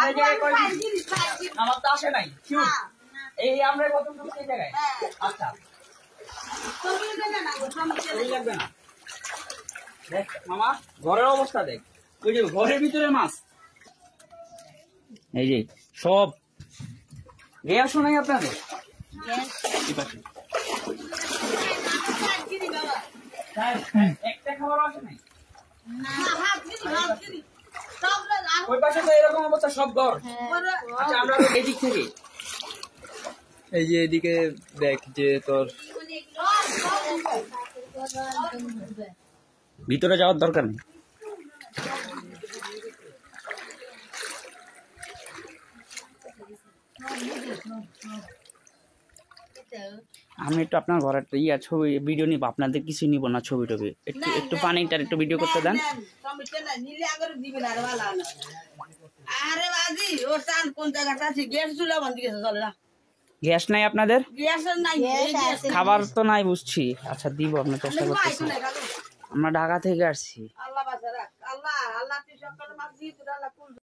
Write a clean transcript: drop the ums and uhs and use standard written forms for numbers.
আমরা এই জায়গায় কয়দিন আমার তো আসে নাই শিওর এই আমরা কত দূর এই জায়গায় আচ্ছা লাগবে না দেখ মামা ঘরের অবস্থা দেখ ওই যে ঘরের ভিতরে মাছ এই যে সব গ্যাস নাই আপনাদের একটা খাবার আসে নাই ওই পাশে তো এরকম অবস্থা সব ঘর আচ্ছা আমরা এদিক থেকে এই যে এদিকে দেখ যে তোর ভিতরে যাওয়ার দরকার নেই আমি একটু আপনার ঘরের ছবি ভিডিও নিব আপনাদের কিছু নিব না ছবি টবি একটু একটু পানিটার একটু ভিডিও করতে দেন গ্যাস নাই আপনাদের খাবার তো নাই বুঝছি আচ্ছা দিব আপনার চেষ্টা করতেছি আমরা ঢাকা থেকে আসছি